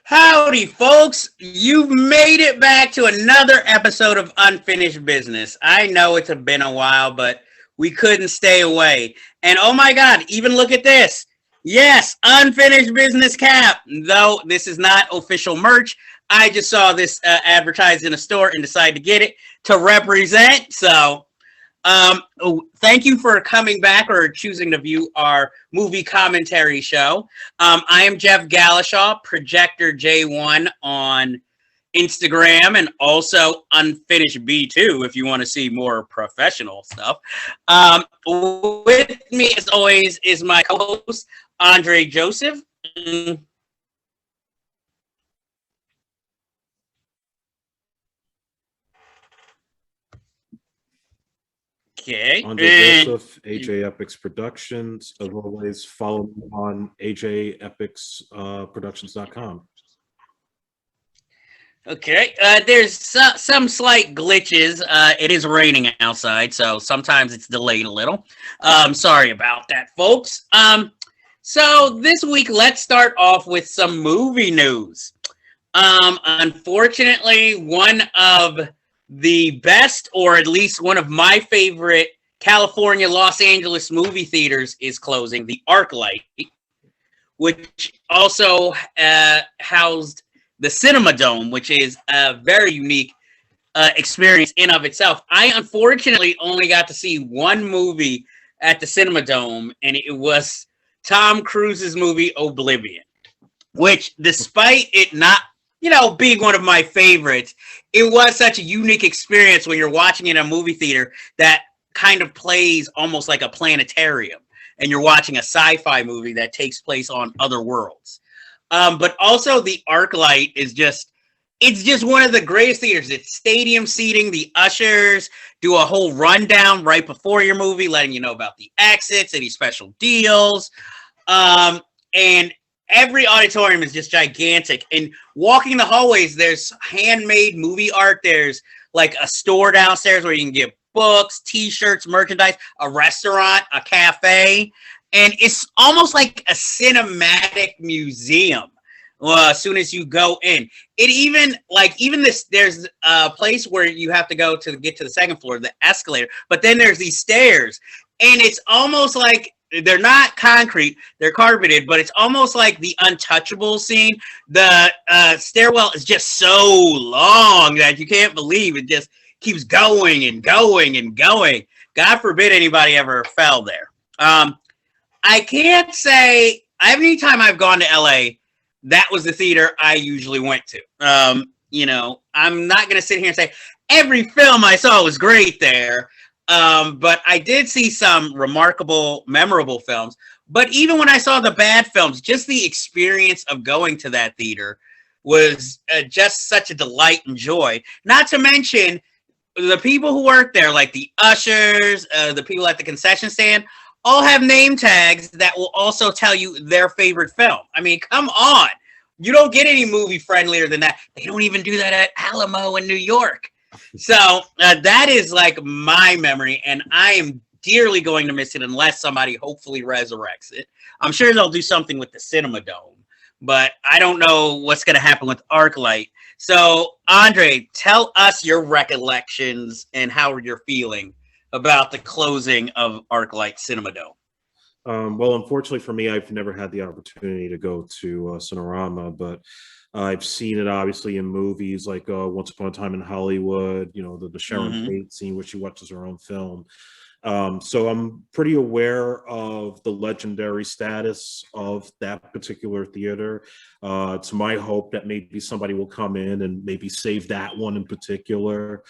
Howdy, folks. You've made it back to another episode of Unfinished Business. I know it's been a while, but we couldn't stay away. And oh my God, even look at this. Yes, Unfinished Business cap. Though this is not official merch, I just saw this advertised in a store and decided to get it to represent. Thank you for coming back or choosing to view our movie commentary show. I am Jeff Gallashaw, Projector J1 on Instagram, and also Unfinished B2 if you want to see more professional stuff. With me, as always, is my co-host, Andre Joseph. Okay. Andre Joseph, AJ Epyx Productions. As always, follow me on ajepyxproductions.com. Okay, there's some slight glitches. It is raining outside, so sometimes it's delayed a little. Sorry about that, folks. So this week, let's start off with some movie news. Unfortunately, one of the best, or at least one of my favorite California, Los Angeles movie theaters is closing, the ArcLight, which also housed the Cinema Dome, which is a very unique experience in of itself. I unfortunately only got to see one movie at the Cinema Dome, and it was Tom Cruise's movie Oblivion, which, despite it not being one of my favorites, it was such a unique experience when you're watching it in a movie theater that kind of plays almost like a planetarium, and you're watching a sci-fi movie that takes place on other worlds. But also the ArcLight is it's just one of the greatest theaters. It's stadium seating. The ushers do a whole rundown right before your movie, letting you know about the exits, any special deals. And every auditorium is just gigantic. And walking the hallways, there's handmade movie art. There's like a store downstairs where you can get books, t-shirts, merchandise, a restaurant, a cafe. And it's almost like a cinematic museum as soon as you go in. It even there's a place where you have to go to get to the second floor, the escalator. But then there's these stairs. And it's almost like they're not concrete, they're carpeted, but it's almost like the Untouchable scene. The stairwell is just so long that you can't believe it just keeps going and going and going. God forbid anybody ever fell there. I can't say every time I've gone to LA, that was the theater I usually went to. I'm not going to sit here and say every film I saw was great there. But I did see some remarkable, memorable films. But even when I saw the bad films, just the experience of going to that theater was just such a delight and joy. Not to mention the people who work there, like the ushers, the people at the concession stand, all have name tags that will also tell you their favorite film. I mean, come on. You don't get any movie friendlier than that. They don't even do that at Alamo in New York. So that is like my memory, and I am dearly going to miss it unless somebody hopefully resurrects it. I'm sure they'll do something with the Cinema Dome, but I don't know what's going to happen with ArcLight. So, Andre, tell us your recollections and how you're feeling about the closing of ArcLight Cinema Dome. Well, unfortunately for me, I've never had the opportunity to go to Cinerama, but I've seen it obviously in movies like Once Upon a Time in Hollywood, the Sharon Tate scene where she watches her own film. So I'm pretty aware of the legendary status of that particular theater. It's my hope that maybe somebody will come in and maybe save that one in particular.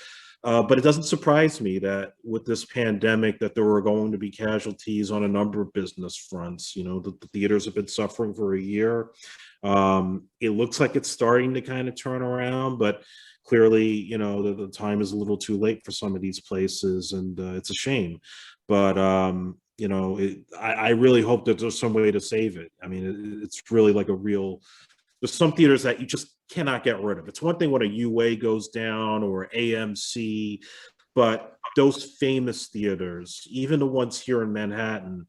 But it doesn't surprise me that with this pandemic that there were going to be casualties on a number of business fronts. The theaters have been suffering for a year. It looks like it's starting to kind of turn around, but clearly, the time is a little too late for some of these places, and it's a shame. But I really hope that there's some way to save it. I mean, it's really like there's some theaters that you just cannot get rid of. It's one thing when a UA goes down or AMC, but those famous theaters, even the ones here in Manhattan,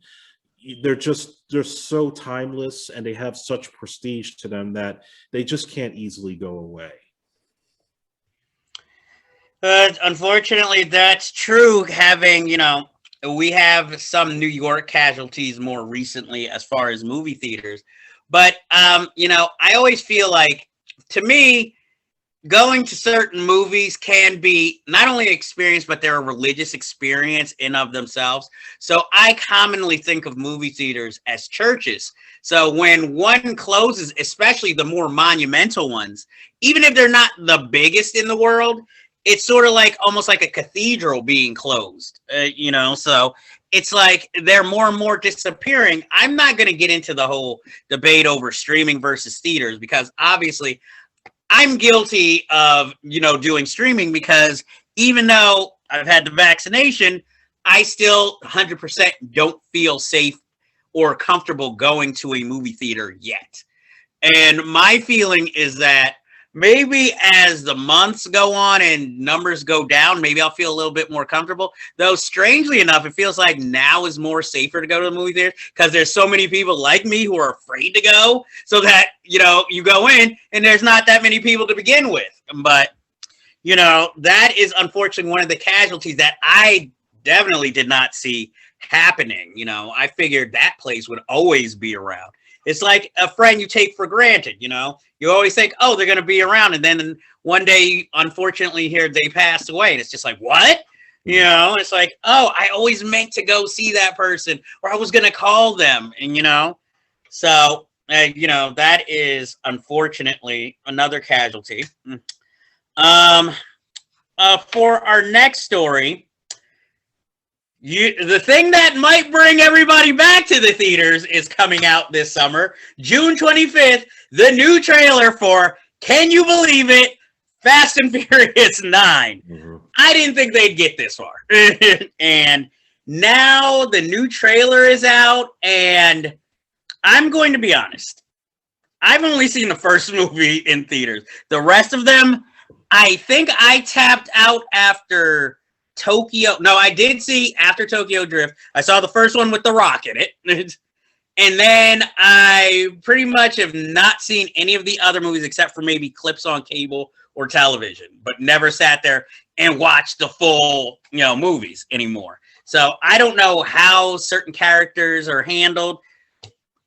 they're so timeless, and they have such prestige to them that they just can't easily go away. Unfortunately, that's true. Having, we have some New York casualties more recently as far as movie theaters. But, I always feel like, to me, going to certain movies can be not only an experience, but they're a religious experience in of themselves. So I commonly think of movie theaters as churches. So when one closes, especially the more monumental ones, even if they're not the biggest in the world, it's sort of like almost like a cathedral being closed, so it's like they're more and more disappearing. I'm not going to get into the whole debate over streaming versus theaters, because obviously I'm guilty of, doing streaming, because even though I've had the vaccination, I still 100% don't feel safe or comfortable going to a movie theater yet. And my feeling is that maybe as the months go on and numbers go down, maybe I'll feel a little bit more comfortable. Though, strangely enough, it feels like now is more safer to go to the movie theater, because there's so many people like me who are afraid to go, so that, you go in and there's not that many people to begin with. But, that is unfortunately one of the casualties that I definitely did not see happening. I figured that place would always be around. It's like a friend you take for granted, You always think, oh, they're going to be around. And then one day, unfortunately, here they passed away. And it's just like, what? It's like, oh, I always meant to go see that person, or I was going to call them. And, so, that is unfortunately another casualty. For our next story, the thing that might bring everybody back to the theaters is coming out this summer, June 25th, the new trailer for, can you believe it, Fast and Furious 9. Mm-hmm. I didn't think they'd get this far. And now the new trailer is out, and I'm going to be honest. I've only seen the first movie in theaters. The rest of them, I think I tapped out after Tokyo. No, I did see after Tokyo Drift. I saw the first one with The Rock in it. And then I pretty much have not seen any of the other movies except for maybe clips on cable or television, but never sat there and watched the full, movies anymore. So I don't know how certain characters are handled.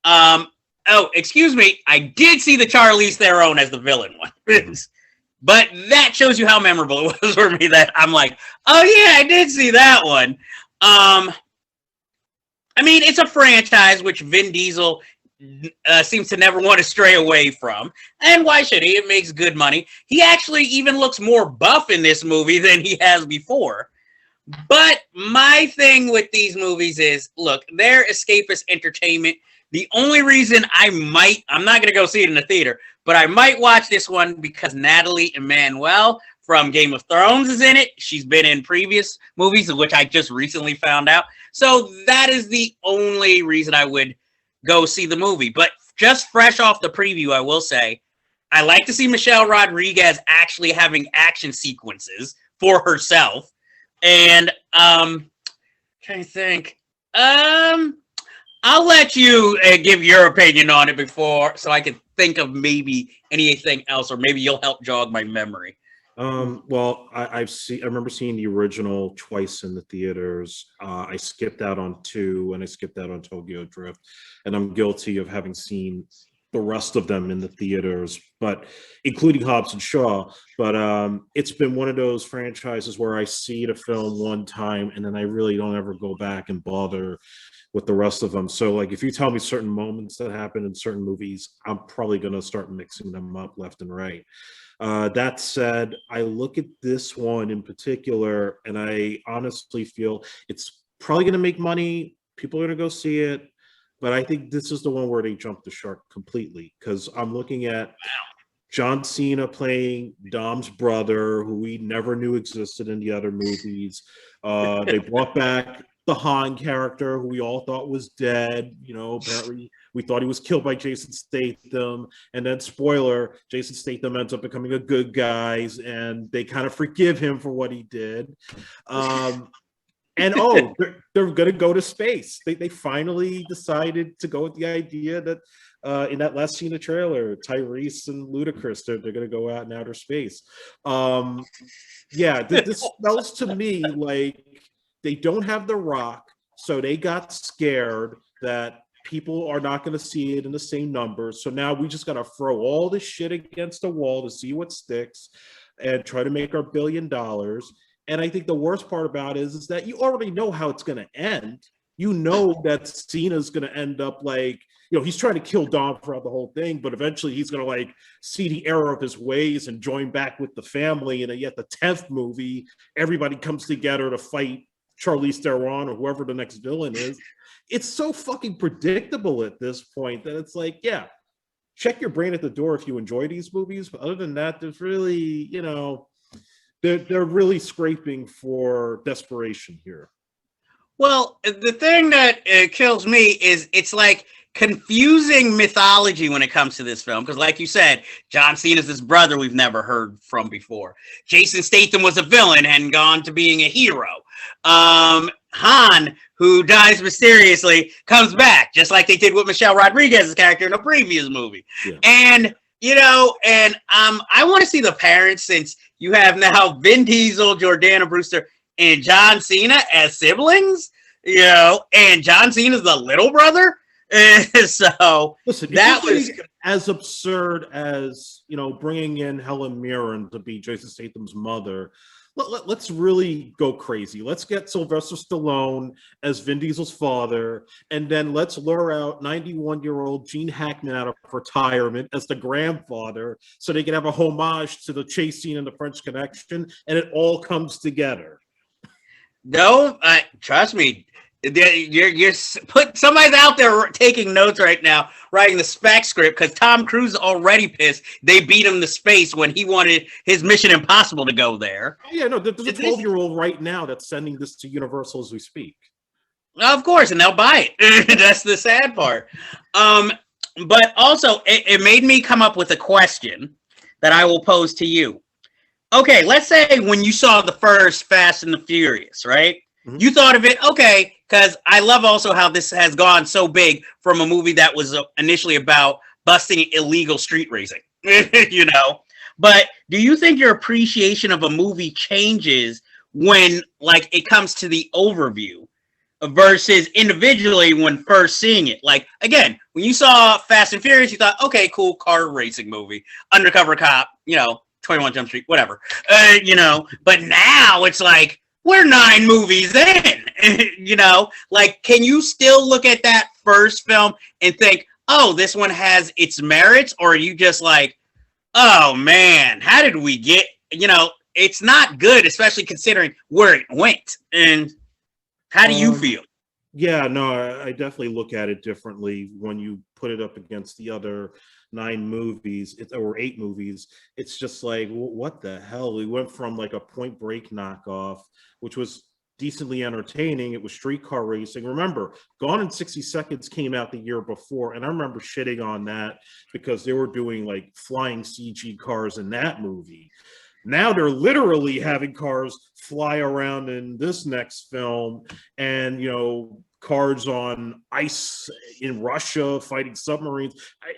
Oh, excuse me. I did see the Charlize Theron as the villain one. But that shows you how memorable it was for me, that I'm like, oh yeah, I did see that one. I mean, it's a franchise which Vin Diesel seems to never want to stray away from. And why should he? It makes good money. He actually even looks more buff in this movie than he has before. But my thing with these movies is, look, they're escapist entertainment. The only reason I'm not going to go see it in the theater, but I might watch this one because Natalie Emmanuel from Game of Thrones is in it. She's been in previous movies, which I just recently found out. So that is the only reason I would go see the movie. But just fresh off the preview, I will say, I like to see Michelle Rodriguez actually having action sequences for herself. And trying to think. I'll let you give your opinion on it before, so I can think of maybe anything else, or maybe you'll help jog my memory. Well, I remember seeing the original twice in the theaters. I skipped out on 2, and I skipped out on Tokyo Drift, and I'm guilty of having seen the rest of them in the theaters, but including Hobbs and Shaw. But it's been one of those franchises where I see the film one time, and then I really don't ever go back and bother with the rest of them. So, like, if you tell me certain moments that happen in certain movies, I'm probably going to start mixing them up left and right. That said, I look at this one in particular, and I honestly feel it's probably going to make money. People are going to go see it. But I think this is the one where they jumped the shark completely, because I'm looking at John Cena playing Dom's brother, who we never knew existed in the other movies. They brought back the Han character, who we all thought was dead. Apparently we thought he was killed by Jason Statham. And then, spoiler, Jason Statham ends up becoming a good guy, and they kind of forgive him for what he did. And And they're going to go to space. They finally decided to go with the idea that in that last scene of the trailer, Tyrese and Ludacris, they're going to go out in outer space. This smells to me like they don't have The Rock, so they got scared that people are not going to see it in the same numbers. So now we just got to throw all this shit against the wall to see what sticks and try to make our $1 billion. And I think the worst part about it is that you already know how it's going to end. You know that Cena's going to end up like, he's trying to kill Dom throughout the whole thing, but eventually he's going to like see the error of his ways and join back with the family. And yet the 10th movie, everybody comes together to fight Charlize Theron or whoever the next villain is. It's so fucking predictable at this point that it's like, yeah, check your brain at the door if you enjoy these movies. But other than that, there's really, they're really scraping for desperation here. Well, the thing that kills me is it's like confusing mythology when it comes to this film. Because like you said, John Cena's this brother we've never heard from before. Jason Statham was a villain and gone to being a hero. Han, who dies mysteriously, comes back, just like they did with Michelle Rodriguez's character in a previous movie. Yeah. And, I want to see the parents, since you have now Vin Diesel, Jordana Brewster, and John Cena as siblings, and John Cena's the little brother. So listen, that was as absurd as, bringing in Helen Mirren to be Jason Statham's mother. Let's really go crazy. Let's get Sylvester Stallone as Vin Diesel's father, and then let's lure out 91-year-old Gene Hackman out of retirement as the grandfather, so they can have a homage to the chase scene in The French Connection, and it all comes together. No, trust me. You're somebody's out there taking notes right now, writing the spec script, because Tom Cruise is already pissed they beat him to space when he wanted his Mission Impossible to go there. Yeah, no, there's a 12-year-old right now that's sending this to Universal as we speak. Of course, and they'll buy it. That's the sad part. But also, it made me come up with a question that I will pose to you. Okay, let's say when you saw the first Fast and the Furious, right? Mm-hmm. You thought of it, okay, because I love also how this has gone so big from a movie that was initially about busting illegal street racing, But do you think your appreciation of a movie changes when, like, it comes to the overview versus individually when first seeing it? Like, again, when you saw Fast and Furious, you thought, okay, cool car racing movie, undercover cop, 21 Jump Street, whatever, But now it's like, we're 9 movies in, like, can you still look at that first film and think, oh, this one has its merits? Or are you just like, oh man, how did we get, it's not good, especially considering where it went. And how do you feel? Yeah, no, I definitely look at it differently when you put it up against the other 9 movies or 8 movies. It's just like, what the hell? We went from like a Point Break knockoff, which was decently entertaining. It was streetcar racing. Remember, Gone in 60 Seconds came out the year before, and I remember shitting on that because they were doing like flying CG cars in that movie. Now they're literally having cars fly around in this next film, and cars on ice in Russia fighting submarines.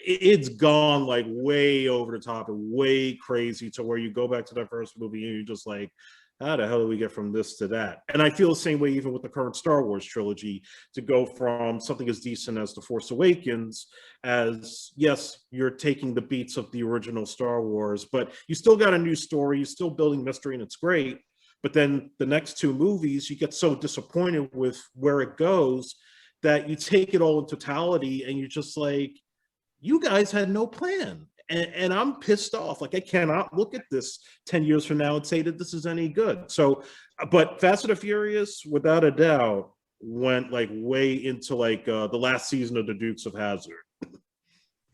It's gone like way over the top and way crazy to where you go back to that first movie and you're just like, how the hell do we get from this to that? And I feel the same way even with the current Star Wars trilogy, to go from something as decent as The Force Awakens, as, yes, you're taking the beats of the original Star Wars, but you still got a new story, you're still building mystery, and it's great. But then the next 2 movies, you get so disappointed with where it goes that you take it all in totality and you're just like, you guys had no plan. And I'm pissed off. Like, I cannot look at this 10 years from now and say that this is any good. So, but Fast and the Furious, without a doubt, went like way into like the last season of the Dukes of Hazzard.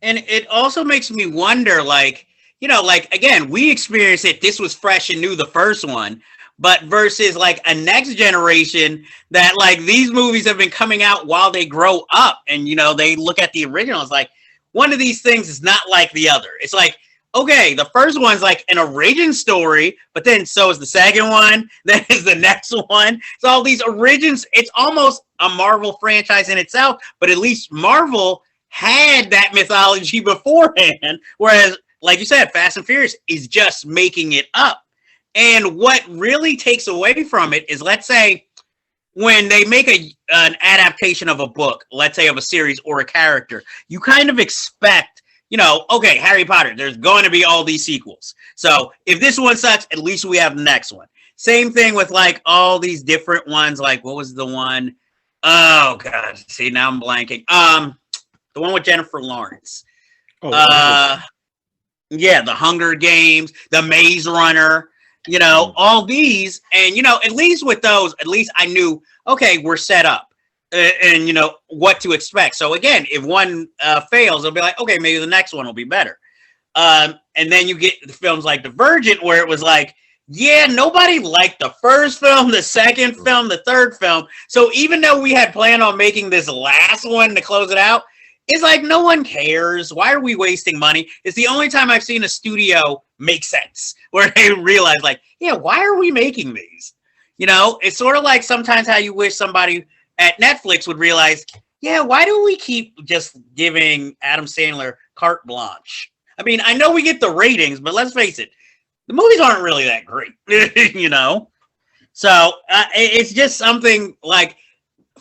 And it also makes me wonder, like, again, we experienced it. This was fresh and new, the first one. But versus like a next generation that like these movies have been coming out while they grow up, and they look at the original. It's like, one of these things is not like the other. It's like, okay, the first one's like an origin story, but then so is the second one, then is the next one. So all these origins, it's almost a Marvel franchise in itself, but at least Marvel had that mythology beforehand, whereas, like you said, Fast and Furious is just making it up. And what really takes away from it is, let's say, when they make an adaptation of a book, let's say of a series or a character, you kind of expect, okay, Harry Potter, there's going to be all these sequels. So if this one sucks, at least we have the next one. Same thing with like all these different ones. Like, what was the one? Oh God, see, now I'm blanking. The one with Jennifer Lawrence. Yeah, the Hunger Games, the Maze Runner. All these, and at least with those, at least I knew, okay, we're set up, and what to expect. So again, if one fails, it'll be like, okay, maybe the next one will be better. And then you get the films like Divergent, where it was like, yeah, nobody liked the first film, the second film, the third film. So even though we had planned on making this last one to close it out, it's like no one cares. Why are we wasting money? It's the only time I've seen a studio make sense, where they realize, like, yeah, why are we making these? It's sort of like sometimes how you wish somebody at Netflix would realize, yeah, why do we keep just giving Adam Sandler carte blanche? I mean, I know we get the ratings, but let's face it, the movies aren't really that great, So it's just something like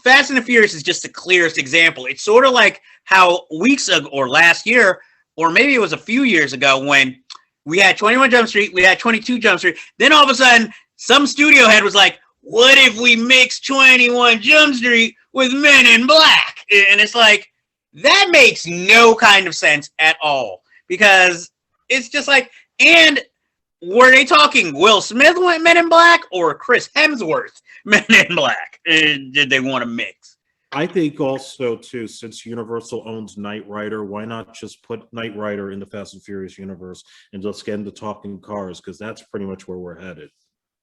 Fast and the Furious is just the clearest example. It's sort of like how weeks ago or last year, or maybe it was a few years ago, when we had 21 Jump Street, we had 22 Jump Street. Then all of a sudden, some studio head was like, what if we mix 21 Jump Street with Men in Black? And it's like, that makes no kind of sense at all. Because it's just like, and were they talking Will Smith went Men in Black or Chris Hemsworth Men in Black? Did they want to mix? I think also, too, since Universal owns Knight Rider, why not just put Knight Rider in the Fast and Furious universe and just get into talking cars? Because that's pretty much where we're headed.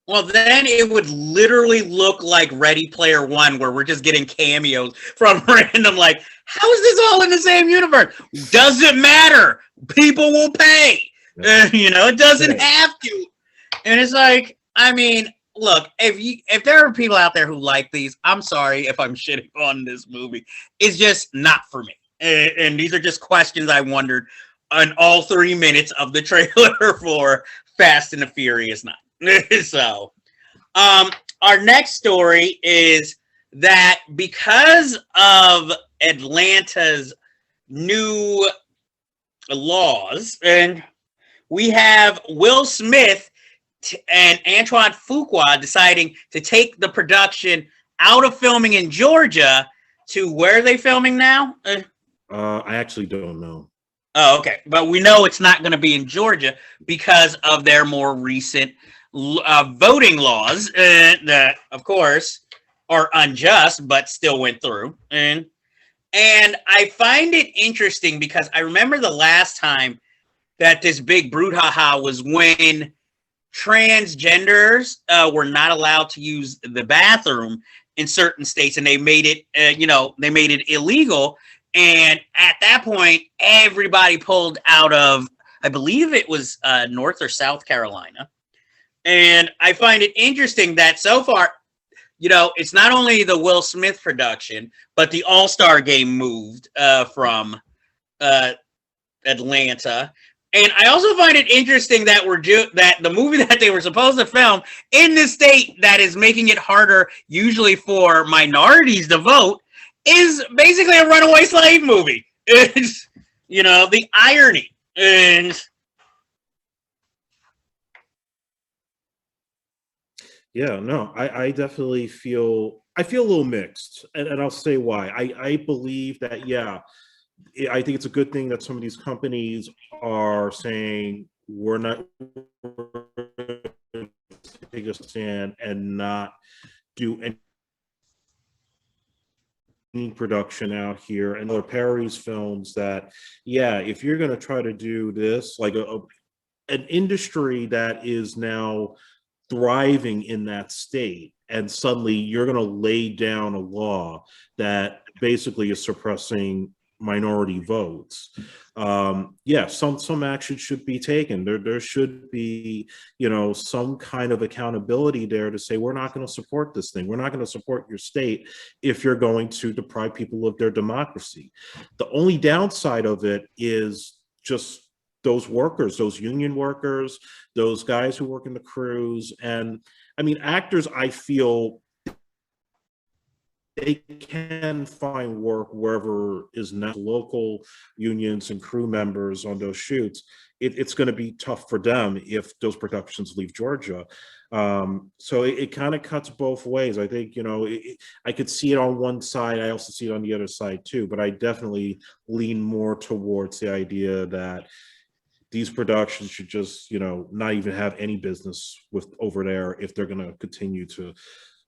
Well, then it would literally look like Ready Player One, where we're just getting cameos from random, like, how is this all in the same universe? Doesn't matter. People will pay. It doesn't have to. And it's like, I mean, look, if there are people out there who like these, I'm sorry if I'm shitting on this movie. It's just not for me. And these are just questions I wondered on all 3 minutes of the trailer for Fast and the Furious 9. So, our next story is that because of Atlanta's new laws, and we have Will Smith and Antoine Fuqua deciding to take the production out of filming in Georgia to where are they filming now? I actually don't know. Oh, okay. But we know it's not going to be in Georgia because of their more recent voting laws that, of course, are unjust, but still went through. And I find it interesting because I remember the last time that this big brouhaha was when transgenders were not allowed to use the bathroom in certain states, and they made it, they made it illegal. And at that point, everybody pulled out of, I believe it was North or South Carolina. And I find it interesting that so far, it's not only the Will Smith production, but the All-Star Game moved from Atlanta. And I also find it interesting that that the movie that they were supposed to film in the state that is making it harder, usually for minorities to vote, is basically a runaway slave movie. It's, the irony. And yeah, no, I definitely feel a little mixed, and I'll say why. I believe that, yeah, I think it's a good thing that some of these companies are saying we're not take a stand and not do any production out here. And Lord Perry's films that, yeah, if you're going to try to do this, like an industry that is now thriving in that state, and suddenly you're going to lay down a law that basically is suppressing minority votes. Yeah, some action should be taken. There should be, you know, some kind of accountability there to say, we're not going to support this thing. We're not going to support your state if you're going to deprive people of their democracy. The only downside of it is just those workers, those union workers, those guys who work in the crews. And I mean, actors, I feel they can find work wherever is not local unions and crew members on those shoots. It's going to be tough for them if those productions leave Georgia. So it kind of cuts both ways. I think, you know, I could see it on one side. I also see it on the other side too, but I definitely lean more towards the idea that these productions should just, you know, not even have any business with over there if they're going to continue to,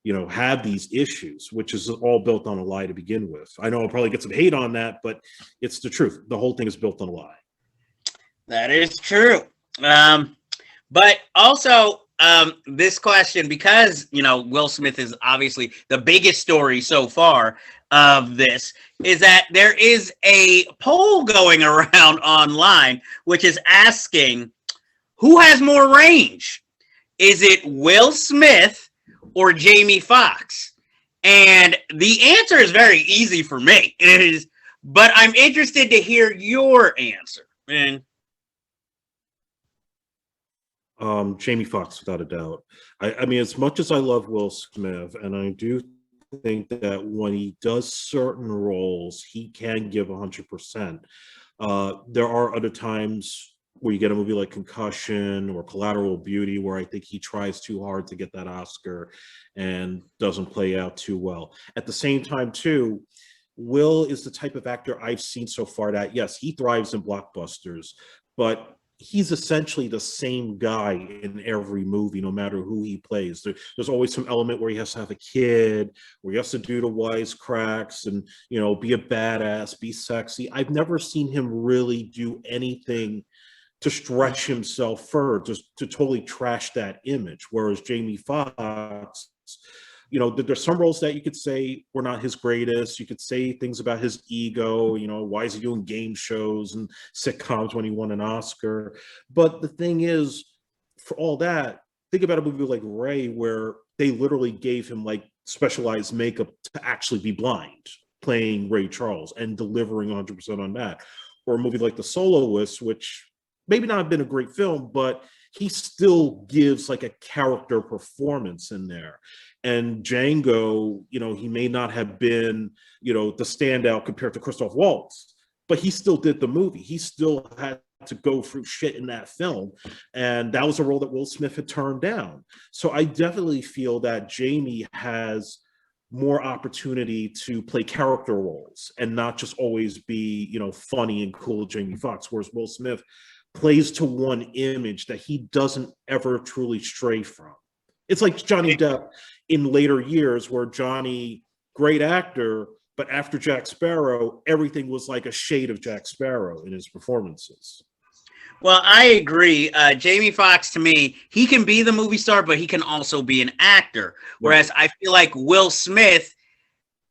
you know, have these issues, which is all built on a lie to begin with. I know I'll probably get some hate on that, but it's the truth. The whole thing is built on a lie. That is true. But also, this question, because, you know, Will Smith is obviously the biggest story so far of this, is that there is a poll going around online, which is asking, who has more range? Is it Will Smith or Jamie Foxx? And the answer is very easy for me. It is, but I'm interested to hear your answer. And Jamie Foxx, without a doubt. I mean, as much as I love Will Smith, and I do think that when he does certain roles, he can give 100%. There are other times where you get a movie like Concussion or Collateral Beauty, where I think he tries too hard to get that Oscar and doesn't play out too well. At the same time, too, Will is the type of actor I've seen so far that, yes, he thrives in blockbusters, but he's essentially the same guy in every movie, no matter who he plays. There's always some element where he has to have a kid, where he has to do the wisecracks and, you know, be a badass, be sexy. I've never seen him really do anything to stretch himself further, just to totally trash that image. Whereas Jamie Foxx, you know, there's some roles that you could say were not his greatest. You could say things about his ego, you know, why is he doing game shows and sitcoms when he won an Oscar? But the thing is, for all that, think about a movie like Ray, where they literally gave him like specialized makeup to actually be blind, playing Ray Charles and delivering 100% on that. Or a movie like The Soloist, which maybe not have been a great film, but he still gives like a character performance in there. And Django, you know, he may not have been, you know, the standout compared to Christoph Waltz, but he still did the movie. He still had to go through shit in that film. And that was a role that Will Smith had turned down. So I definitely feel that Jamie has more opportunity to play character roles and not just always be, you know, funny and cool Jamie Foxx, whereas Will Smith plays to one image that he doesn't ever truly stray from. It's like Johnny Depp in later years, where Johnny, great actor, but after Jack Sparrow, everything was like a shade of Jack Sparrow in his performances. well, I agree. Jamie Foxx, to me, he can be the movie star, but he can also be an actor. Whereas I feel like Will Smith,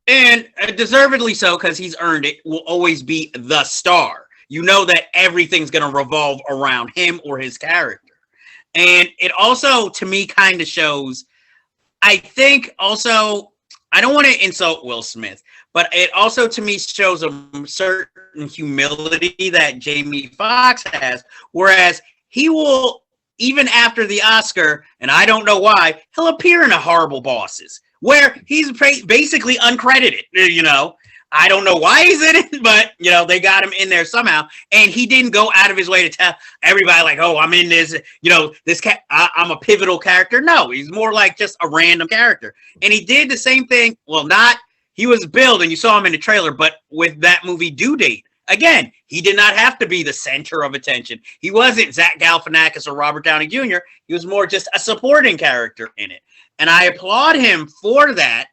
and deservedly so, because he's earned it, will always be the star. You know that everything's going to revolve around him or his character. And it also, to me, kind of shows, I think also, I don't want to insult Will Smith, but it also, to me, shows a certain humility that Jamie Foxx has, whereas he will, even after the Oscar, and I don't know why, he'll appear in a Horrible Bosses, where he's basically uncredited, you know. I don't know why he's in it, but, you know, they got him in there somehow. And he didn't go out of his way to tell everybody, like, oh, I'm in this, you know, I'm a pivotal character. No, he's more like just a random character. And he did the same thing. Well, he was billed, and you saw him in the trailer, but with that movie Due Date, again, he did not have to be the center of attention. He wasn't Zach Galifianakis or Robert Downey Jr. He was more just a supporting character in it. And I applaud him for that.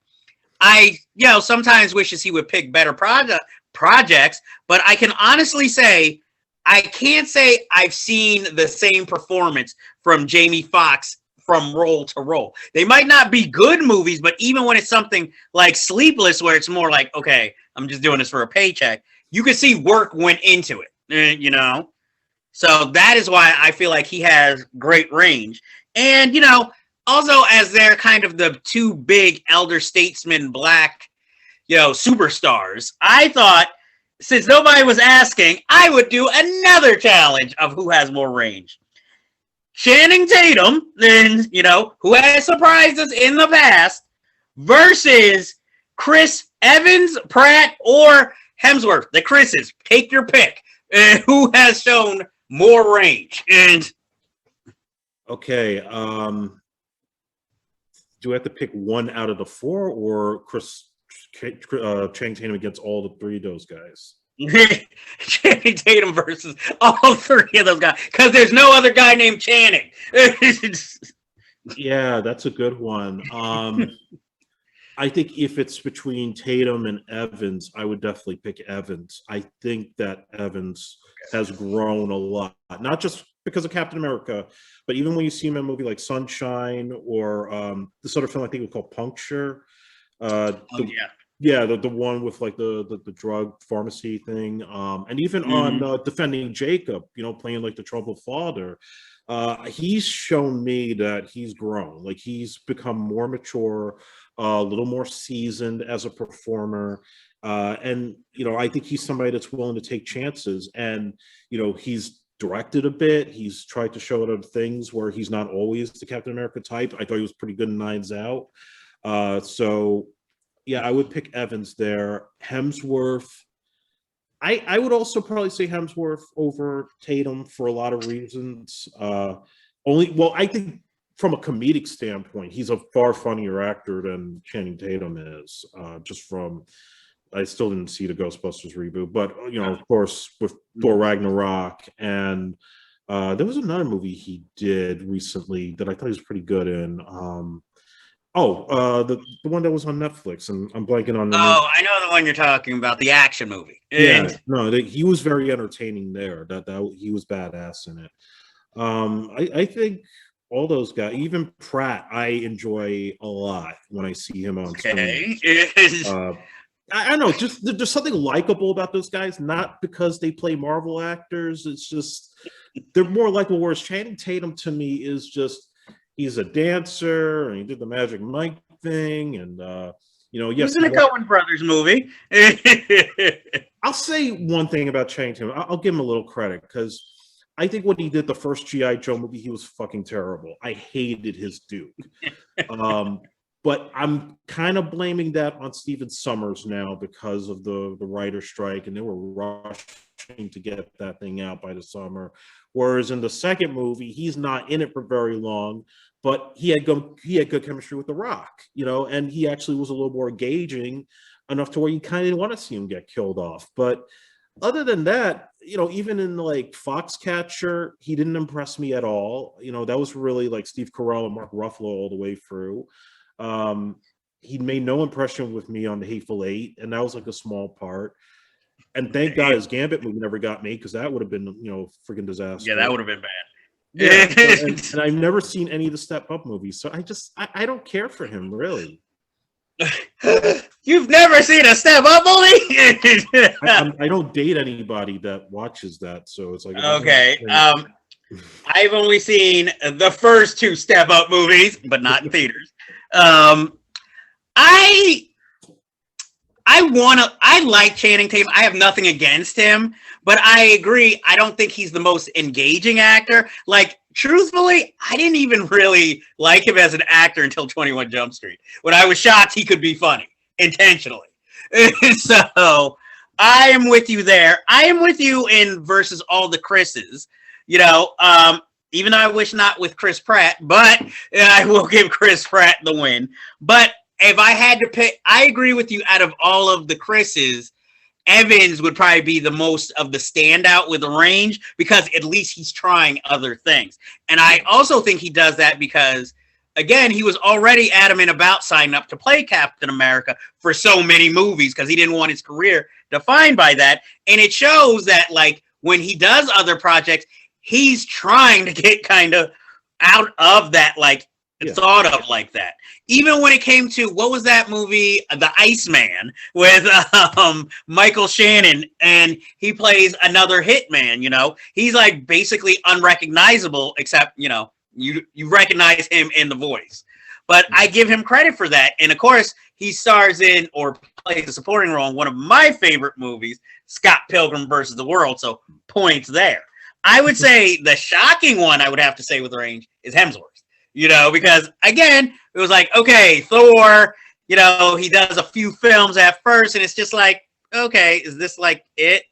I, you know, sometimes wishes he would pick better projects, but I can honestly say, I can't say I've seen the same performance from Jamie Foxx from role to role. They might not be good movies, but even when it's something like Sleepless, where it's more like, okay, I'm just doing this for a paycheck, you can see work went into it, you know? So that is why I feel like he has great range. And, you know, also as they're kind of the two big elder statesmen, black, you know, superstars, I thought, since nobody was asking, I would do another challenge of who has more range. Channing Tatum, then, you know, who has surprised us in the past, versus Chris Evans, Pratt, or Hemsworth. The Chris's. Take your pick. Who has shown more range? And okay, do I have to pick one out of the four, or Channing Tatum against all the three of those guys? Channing Tatum versus all three of those guys, because there's no other guy named Channing. Yeah, that's a good one. I think if it's between Tatum and Evans, I would definitely pick Evans. I think that Evans has grown a lot, not just because of Captain America, but even when you see him in a movie like Sunshine or this other film I think it was called Puncture. Yeah, the one with like the drug pharmacy thing, and even on Defending Jacob, you know, playing like the troubled father. He's shown me that he's grown. Like he's become more mature, a little more seasoned as a performer, and you know, I think he's somebody that's willing to take chances. And you know, he's directed a bit. He's tried to show other things where he's not always the Captain America type. I thought he was pretty good in Knives Out. So. Yeah, I would pick Evans there. Hemsworth. I would also probably say Hemsworth over Tatum for a lot of reasons. I think from a comedic standpoint, he's a far funnier actor than Channing Tatum is. I still didn't see the Ghostbusters reboot, but you know, of course, with Thor Ragnarok, and there was another movie he did recently that I thought he was pretty good in. The one that was on Netflix, and I'm blanking on the name. I know the one you're talking about, the action movie. Yeah, no, he was very entertaining there. That he was badass in it. I think all those guys, even Pratt, I enjoy a lot when I see him on screen. I know, just there's something likable about those guys, not because they play Marvel actors. It's just they're more likable. Whereas Channing Tatum to me is just. He's a dancer, and he did the Magic Mike thing, and you know, yes, he's in a Coen Brothers movie. I'll say one thing about Channing Tatum. I'll give him a little credit because I think when he did the first G.I. Joe movie, he was fucking terrible. I hated his Duke. But I'm kind of blaming that on Stephen Sommers now because of the writer's strike, and they were rushing to get that thing out by the summer. Whereas in the second movie, he's not in it for very long, but he had good chemistry with The Rock, you know, and he actually was a little more engaging enough to where you kind of didn't want to see him get killed off. But other than that, you know, even in like Foxcatcher, he didn't impress me at all. You know, that was really like Steve Carell and Mark Ruffalo all the way through. He made no impression with me on The Hateful Eight, and that was like a small part. And thank God his Gambit movie never got made because that would have been, you know, freaking disaster. Yeah, that would have been bad. Yeah, and I've never seen any of the Step Up movies, so I don't care for him really. You've never seen a Step Up movie? I don't date anybody that watches that, so it's like okay. I've only seen the first two Step Up movies, but not in theaters. I like Channing Tatum. I have nothing against him, but I agree. I don't think he's the most engaging actor. Like, truthfully, I didn't even really like him as an actor until 21 Jump Street, when I was shocked he could be funny intentionally. So I am with you there. I am with you in versus all the Chris's. You know, even though I wish not with Chris Pratt, but I will give Chris Pratt the win. But if I had to pick, I agree with you. Out of all of the Chris's, Evans would probably be the most of the standout with the range because at least he's trying other things. And I also think he does that because, again, he was already adamant about signing up to play Captain America for so many movies because he didn't want his career defined by that. And it shows that, like, when he does other projects, he's trying to get kind of out of that, like, thought of like that. Even when it came to, what was that movie, The Iceman, with Michael Shannon, and he plays another hitman, you know? He's like basically unrecognizable, except, you know, you recognize him in the voice. But I give him credit for that. And of course, he stars in or plays a supporting role in one of my favorite movies, Scott Pilgrim versus the World. So points there. I would say the shocking one I would have to say with range is Hemsworth. You know, because again, it was like, okay, Thor, you know, he does a few films at first, and it's just like, okay, is this like it?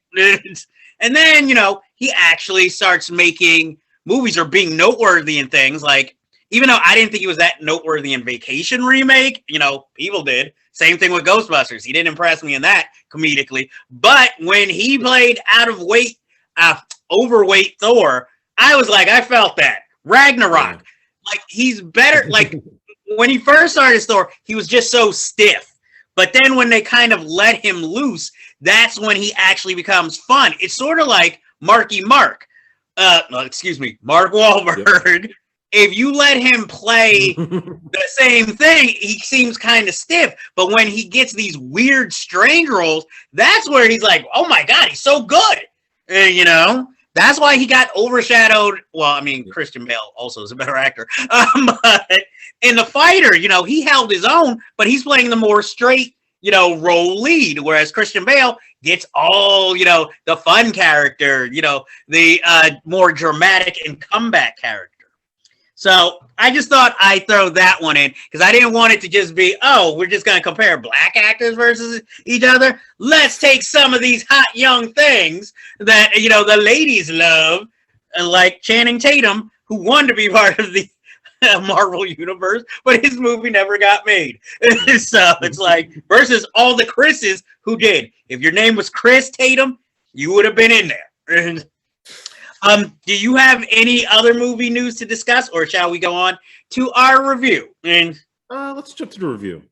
And then, you know, he actually starts making movies or being noteworthy in things like, even though I didn't think he was that noteworthy in Vacation remake, you know, people did. Same thing with Ghostbusters. He didn't impress me in that comedically. But when he played overweight Thor, I was like, I felt that. Ragnarok. Like, he's better. Like, when he first started as Thor, he was just so stiff. But then when they kind of let him loose, that's when he actually becomes fun. It's sort of like Mark Mark Wahlberg. Yep. If you let him play the same thing, he seems kind of stiff. But when he gets these weird, strange roles, that's where he's like, oh my God, he's so good. You know? That's why he got overshadowed. Well, I mean, Christian Bale also is a better actor. But in The Fighter, you know, he held his own, but he's playing the more straight, you know, role lead. Whereas Christian Bale gets all, you know, the fun character, you know, the more dramatic and comeback character. So I just thought I'd throw that one in because I didn't want it to just be, oh, we're just going to compare black actors versus each other. Let's take some of these hot young things that, you know, the ladies love, like Channing Tatum, who wanted to be part of the Marvel universe, but his movie never got made. So it's like, versus all the Chris's who did. If your name was Chris Tatum, you would have been in there. Do you have any other movie news to discuss, or shall we go on to our review? And let's jump to the review.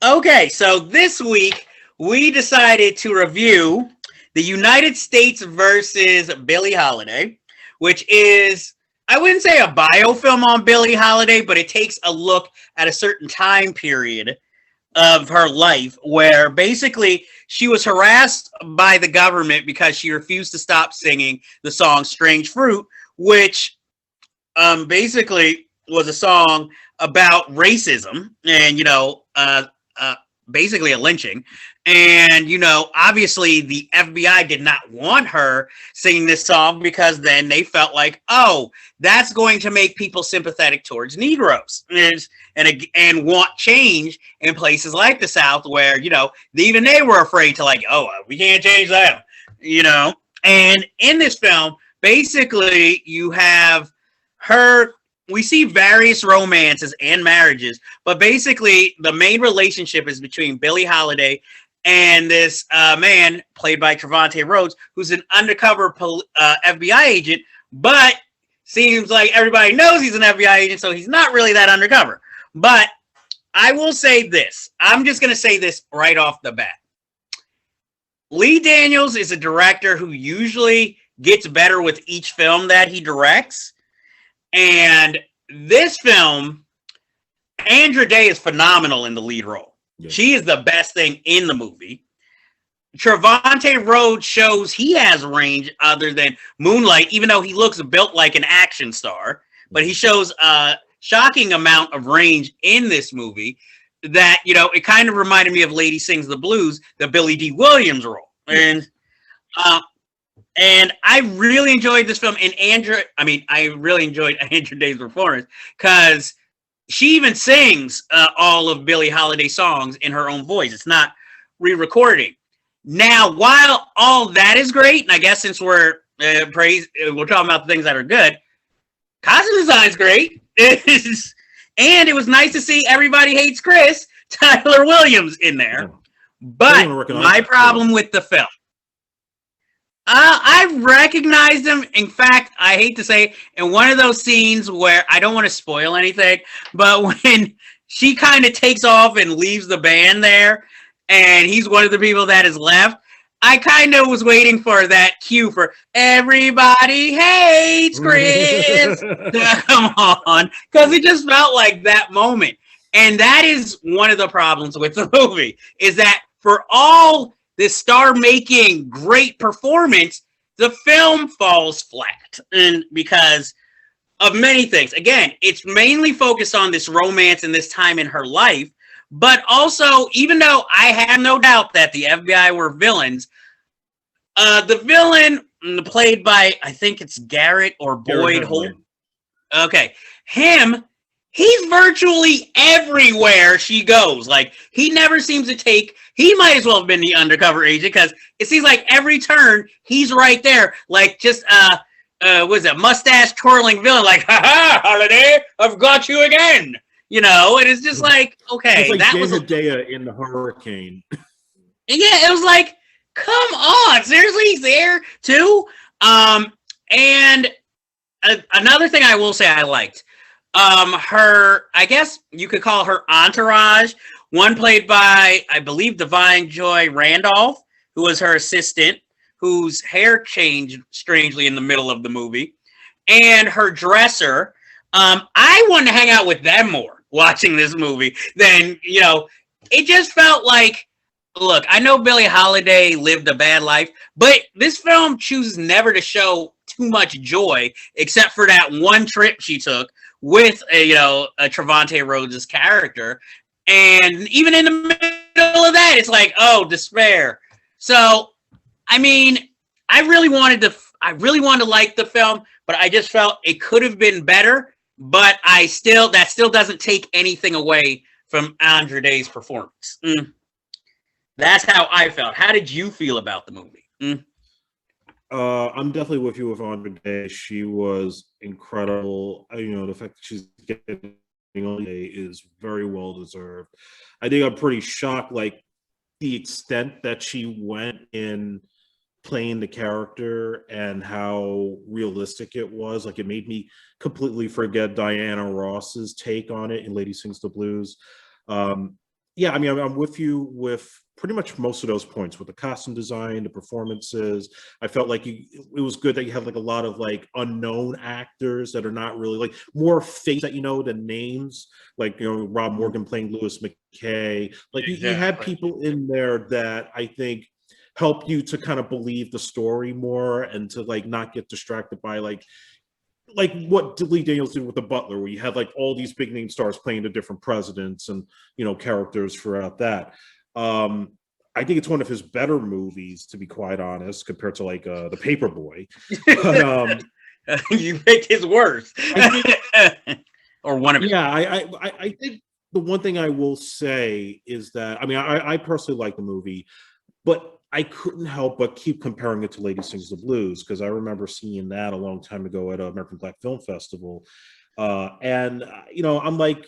Okay, so this week we decided to review The United States versus Billie Holiday, which is, I wouldn't say a biofilm on Billie Holiday, but it takes a look at a certain time period of her life where basically she was harassed by the government because she refused to stop singing the song Strange Fruit, which basically was a song about racism and, you know, basically a lynching. And, you know, obviously the FBI did not want her singing this song because then they felt like, oh, that's going to make people sympathetic towards Negroes and want change in places like the South where, you know, even they were afraid to like, oh, we can't change that, you know. And in this film, basically you have her, we see various romances and marriages, but basically the main relationship is between Billie Holiday and this man played by Trevante Rhodes, who's an undercover FBI agent, but seems like everybody knows he's an FBI agent, so he's not really that undercover. But I will say this. I'm just going to say this right off the bat. Lee Daniels is a director who usually gets better with each film that he directs. And this film, Andra Day is phenomenal in the lead role. Yeah. She is the best thing in the movie. Trevante Rhodes shows he has range other than Moonlight, even though he looks built like an action star. But he shows a shocking amount of range in this movie that, you know, it kind of reminded me of Lady Sings the Blues, the Billy D. Williams role. And I really enjoyed this film. And I really enjoyed Andra Day's performance because she even sings all of Billie Holiday's songs in her own voice. It's not re-recording. Now, while all that is great, and I guess since we're talking about the things that are good, costume design's great. And it was nice to see Everybody Hates Chris, Tyler Williams in there. But my problem with the film, I recognized him. In fact, I hate to say, in one of those scenes where I don't want to spoil anything, but when she kind of takes off and leaves the band there, and he's one of the people that is left, I kind of was waiting for that cue for everybody hates Chris. Come on, because it just felt like that moment, and that is one of the problems with the movie is that for all this star-making great performance, the film falls flat, and because of many things. Again, it's mainly focused on this romance and this time in her life, but also, even though I have no doubt that the FBI were villains, the villain played by, I think it's Garrett or Boyd Holt. Okay, him, he's virtually everywhere she goes. Like, he never seems to take, he might as well have been the undercover agent because it seems like every turn, he's right there. Like, just, was it mustache twirling villain? Like, ha ha, Holiday, I've got you again. You know, and it's just like, okay, it's like that James was Hedaya in the Hurricane. Yeah, it was like, come on, seriously, he's there too. And another thing I will say I liked, her, I guess you could call her entourage. One played by, I believe, Divine Joy Randolph, who was her assistant, whose hair changed strangely in the middle of the movie, and her dresser. I wanted to hang out with them more watching this movie than, you know, it just felt like, look, I know Billie Holiday lived a bad life, but this film chooses never to show too much joy, except for that one trip she took with, Trevante Rhodes' character. And even in the middle of that, it's like, oh, despair. So, I mean, I really wanted to like the film, but I just felt it could have been better. But that still doesn't take anything away from Andra Day's performance. That's how I felt. How did you feel about the movie? I'm definitely with you with Andra Day. She was incredible. The fact that she's getting on is very well deserved. I think I'm pretty shocked, like the extent that she went in playing the character and how realistic it was. Like, it made me completely forget Diana Ross's take on it in Lady Sings the Blues. Yeah, I mean, I'm with you with pretty much most of those points with the costume design, the performances. I felt like it was good that you have like a lot of like unknown actors that are not really like more face that than names. Like Rob Morgan playing Louis McKay. Like you had people in there that I think help you to kind of believe the story more and to like not get distracted by like what Lee Daniels did with The Butler, where you had like all these big name stars playing the different presidents and characters throughout that. I think it's one of his better movies, to be quite honest, compared to like The Paperboy. But, you picked his worst, or one of his. Yeah, I think the one thing I will say is that I personally like the movie, but I couldn't help but keep comparing it to Lady Sings the Blues because I remember seeing that a long time ago at American Black Film Festival. And I'm like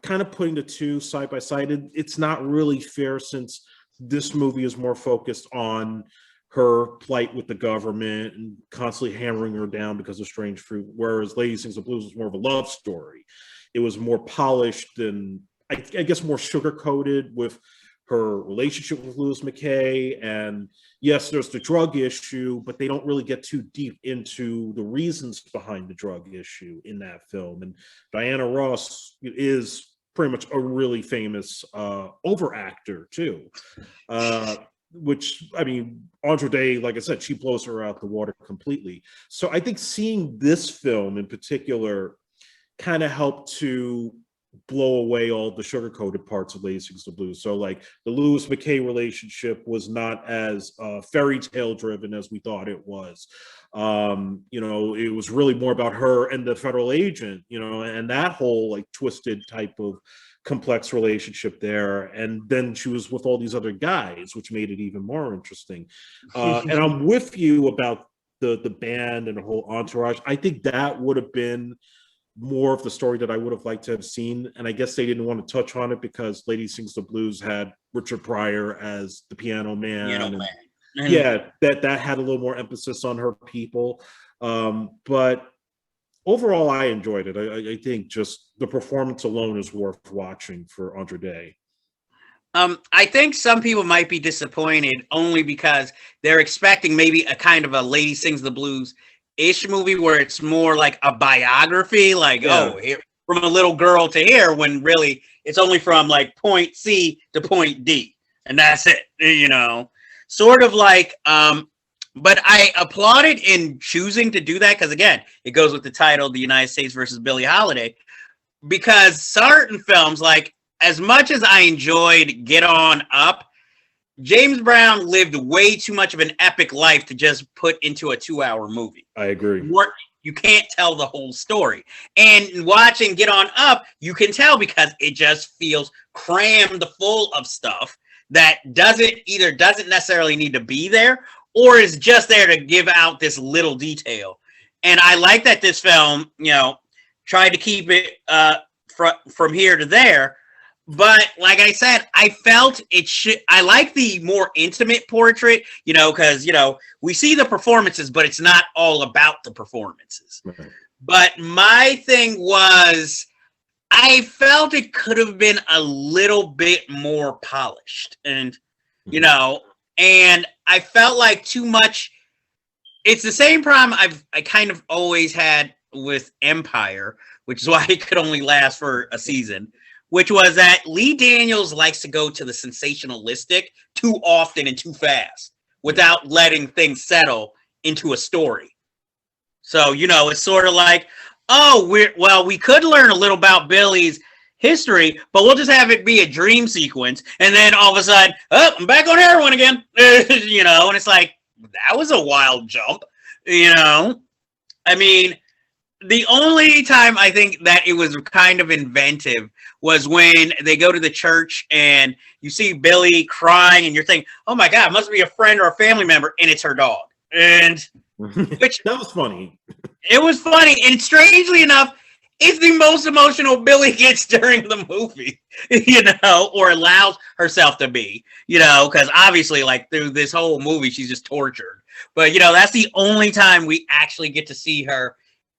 kind of putting the two side by side. It's not really fair since this movie is more focused on her plight with the government and constantly hammering her down because of strange fruit, whereas Lady Sings the Blues was more of a love story. It was more polished and I guess more sugar-coated with her relationship with Louis McKay. And yes, there's the drug issue, but they don't really get too deep into the reasons behind the drug issue in that film. And Diana Ross is pretty much a really famous over actor too. Which, I mean, Andra Day, like I said, she blows her out the water completely. So I think seeing this film in particular kind of helped to blow away all the sugar-coated parts of Lady Sings the Blues. So like the Louis McKay relationship was not as fairy tale driven as we thought it was. It was really more about her and the federal agent, and that whole like twisted type of complex relationship there. And then she was with all these other guys, which made it even more interesting. And I'm with you about the band and the whole entourage. I think that would have been more of the story that I would have liked to have seen. And I guess they didn't want to touch on it because Lady Sings the Blues had Richard Pryor as the piano man. Yeah, that had a little more emphasis on her people. But overall, I enjoyed it. I think just the performance alone is worth watching for Andra Day. I think some people might be disappointed only because they're expecting maybe a kind of a Lady Sings the Blues-ish movie where it's more like a biography, like, Yeah. oh, here, from a little girl to here, when really it's only from like point C to point D, and that's it, you know? Sort of like, but I applauded in choosing to do that because, again, it goes with the title, The United States versus Billie Holiday, because certain films, like, as much as I enjoyed Get On Up, James Brown lived way too much of an epic life to just put into a 2-hour movie. I agree. You can't tell the whole story. And watching Get On Up, you can tell because it just feels crammed full of stuff that doesn't necessarily need to be there, or is just there to give out this little detail. And I like that this film, you know, tried to keep it from here to there. But like I said, I felt it should. I like the more intimate portrait, you know, because, you know, we see the performances, but it's not all about the performances. Right. But my thing was, I felt it could have been a little bit more polished, and, you know, and I felt like too much. It's the same problem I kind of always had with Empire, which is why it could only last for a season, which was that Lee Daniels likes to go to the sensationalistic too often and too fast without letting things settle into a story. So, you know, it's sort of like, oh, we could learn a little about Billie's history, but we'll just have it be a dream sequence. And then all of a sudden, oh, I'm back on heroin again. You know, and it's like, that was a wild jump, you know? I mean, the only time I think that it was kind of inventive was when they go to the church and you see Billie crying and you're thinking, oh my God, it must be a friend or a family member, and it's her dog. And which that was funny. It was funny, and strangely enough, it's the most emotional Billie gets during the movie, you know, or allows herself to be, you know, because obviously, like, through this whole movie, she's just tortured. But, you know, that's the only time we actually get to see her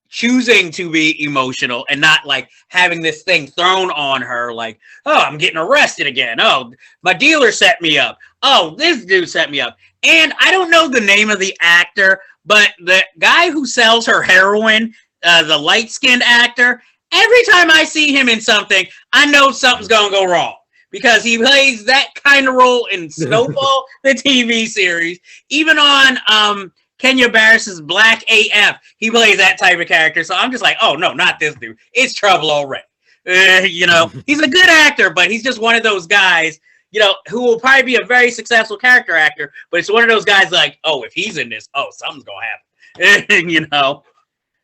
choosing to be emotional and not, like, having this thing thrown on her, like, oh, I'm getting arrested again. Oh, my dealer set me up. Oh, this dude set me up. And I don't know the name of the actor, but the guy who sells her heroin, the light-skinned actor, every time I see him in something, I know something's going to go wrong. Because he plays that kind of role in Snowfall, the TV series. Even on Kenya Barris's Black AF, he plays that type of character. So I'm just like, oh, no, not this dude. It's trouble already. You know, he's a good actor, but he's just one of those guys, you know, who will probably be a very successful character actor, but it's one of those guys like, oh, if he's in this, oh, something's going to happen. You know?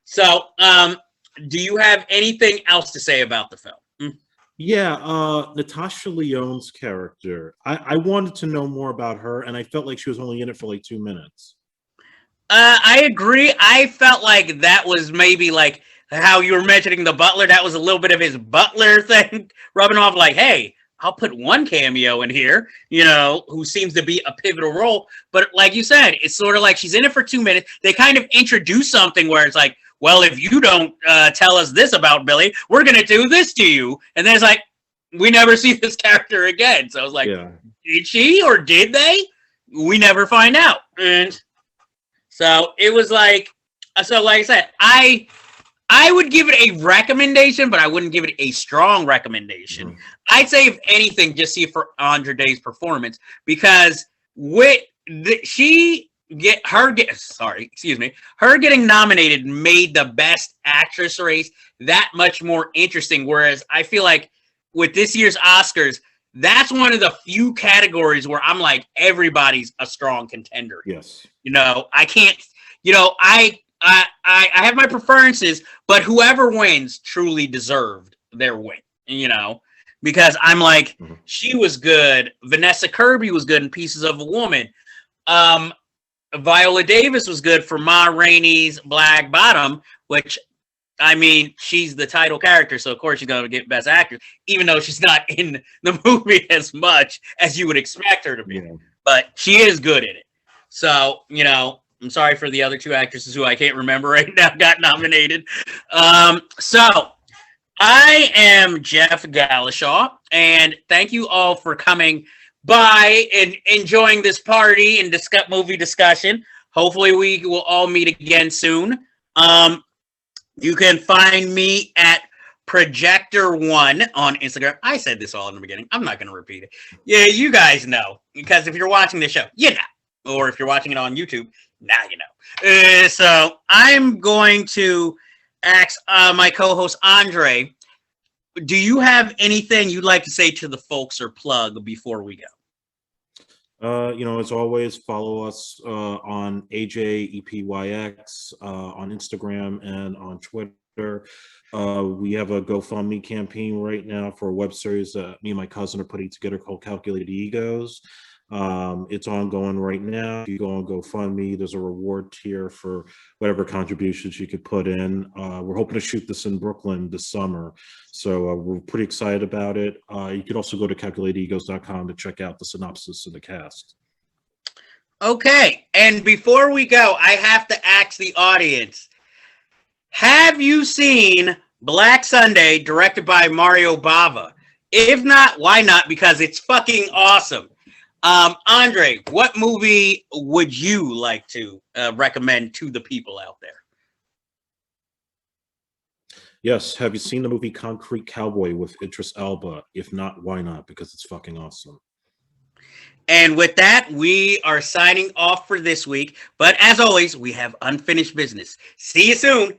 So, do you have anything else to say about the film? Yeah, Natasha Lyonne's character. I wanted to know more about her, and I felt like she was only in it for like 2 minutes. I agree. I felt like that was maybe like how you were mentioning the butler. That was a little bit of his butler thing, rubbing off like, hey, I'll put one cameo in here, you know, who seems to be a pivotal role. But like you said, it's sort of like she's in it for 2 minutes. They kind of introduce something where it's like, well, if you don't tell us this about Billie, we're going to do this to you. And then it's like, we never see this character again. So I was like, yeah. Did she or did they? We never find out. And so it was like, so like I said, I would give it a recommendation, but I wouldn't give it a strong recommendation. Mm-hmm. I'd say, if anything, just see it for Andra Day's performance, because her getting nominated made the Best Actress race that much more interesting. Whereas I feel like with this year's Oscars, that's one of the few categories where I'm like, everybody's a strong contender. Yes. You know, I can't, you know, I have my preferences, but whoever wins truly deserved their win, you know, because I'm like, mm-hmm. She was good. Vanessa Kirby was good in Pieces of a Woman. Viola Davis was good for Ma Rainey's Black Bottom, which, I mean, she's the title character, so of course she's going to get Best Actress, even though she's not in the movie as much as you would expect her to be. Yeah. But she is good in it. So, you know, I'm sorry for the other two actresses who I can't remember right now got nominated. So, I am Jeff Gallashaw, and thank you all for coming by and enjoying this party and movie discussion. Hopefully, we will all meet again soon. You can find me at Projector1 on Instagram. I said this all in the beginning. I'm not going to repeat it. Yeah, you guys know, because if you're watching the show, you know. Or if you're watching it on YouTube, now you know. So I'm going to ask my co-host Andre, do you have anything you'd like to say to the folks or plug before we go? As always, follow us on AJEPYX on Instagram and on Twitter. We have a GoFundMe campaign right now for a web series that me and my cousin are putting together called Calculated Egos. It's ongoing right now. If you go on GoFundMe, there's a reward tier for whatever contributions you could put in. We're hoping to shoot this in Brooklyn this summer, so we're pretty excited about it. You could also go to calculatedegos.com to check out the synopsis of the cast. Okay, and before we go, I have to ask the audience, have you seen Black Sunday, directed by Mario Bava? If not, why not? Because it's fucking awesome. Andre, what movie would you like to recommend to the people out there? Yes, have you seen the movie Concrete Cowboy with Idris Elba? If not, why not? Because it's fucking awesome. And with that, we are signing off for this week. But as always, we have unfinished business. See you soon.